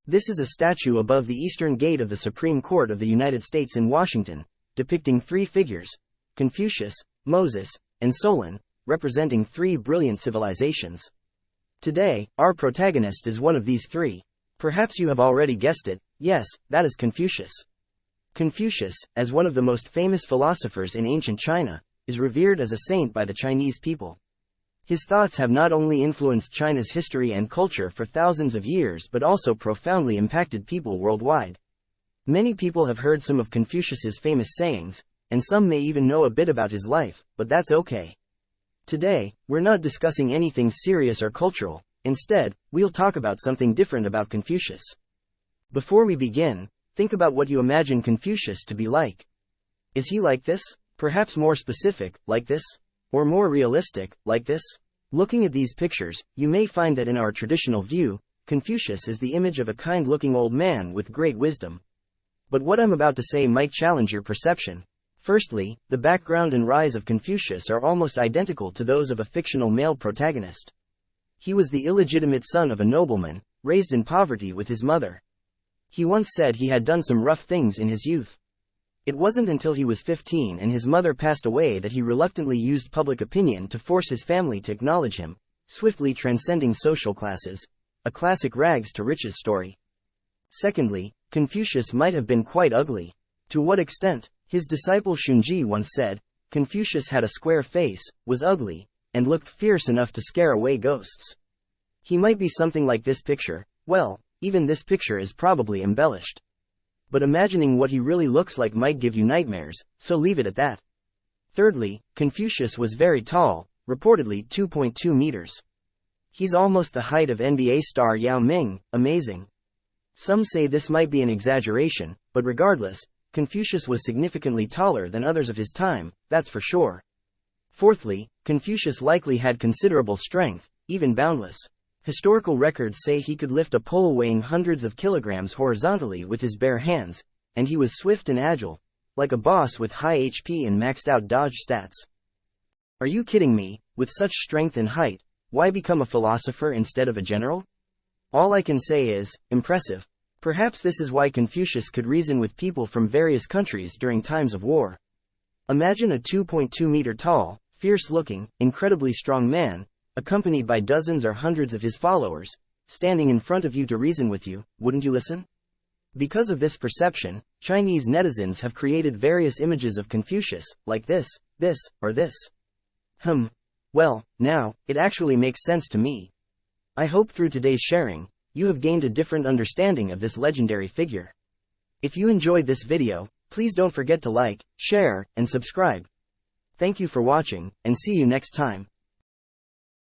This is a statue above the eastern gate of the Supreme Court of the United States in Washington, depicting three figures, Confucius, Moses, and Solon, representing three brilliant civilizations. Today, our protagonist is one of these three. Perhaps you have already guessed it, yes, that is Confucius. Confucius, as one of the most famous philosophers in ancient China, is revered as a saint by the Chinese people. His thoughts have not only influenced China's history and culture for thousands of years but also profoundly impacted people worldwide. Many people have heard some of Confucius's famous sayings, and some may even know a bit about his life, but that's okay. Today, we're not discussing anything serious or cultural. Instead, we'll talk about something different about Confucius. Before we begin, think about what you imagine Confucius to be like. Is he like this? Perhaps more specific, like this? Or more realistic, like this? Looking at these pictures, you may find that in our traditional view, Confucius is the image of a kind-looking old man with great wisdom. But what I'm about to say might challenge your perception. Firstly, the background and rise of Confucius are almost identical to those of a fictional male protagonist. He was the illegitimate son of a nobleman, raised in poverty with his mother. He once said he had done some rough things in his youth. It wasn't until he was 15 and his mother passed away that he reluctantly used public opinion to force his family to acknowledge him, swiftly transcending social classes, a classic rags to riches story. Secondly, Confucius might have been quite ugly. To what extent? His disciple Shunji once said, Confucius had a square face, was ugly, and looked fierce enough to scare away ghosts. He might be something like this picture. Well, even this picture is probably embellished. But imagining what he really looks like might give you nightmares, so leave it at that. Thirdly, Confucius was very tall, reportedly 2.2 meters. He's almost the height of NBA star Yao Ming. Amazing. Some say this might be an exaggeration, but regardless, Confucius was significantly taller than others of his time, that's for sure. Fourthly, Confucius likely had considerable strength, even boundless. Historical records say he could lift a pole weighing hundreds of kilograms horizontally with his bare hands, and he was swift and agile, like a boss with high HP and maxed-out dodge stats. Are you kidding me? With such strength and height, why become a philosopher instead of a general? All I can say is, impressive. Perhaps this is why Confucius could reason with people from various countries during times of war. Imagine a 2.2-meter tall, fierce-looking, incredibly strong man, accompanied by dozens or hundreds of his followers, standing in front of you to reason with you. Wouldn't you listen? Because of this perception, Chinese netizens have created various images of Confucius, like this, or this. Well, now, it actually makes sense to me. I hope through today's sharing, you have gained a different understanding of this legendary figure. If you enjoyed this video, please don't forget to like, share, and subscribe. Thank you for watching, and see you next time.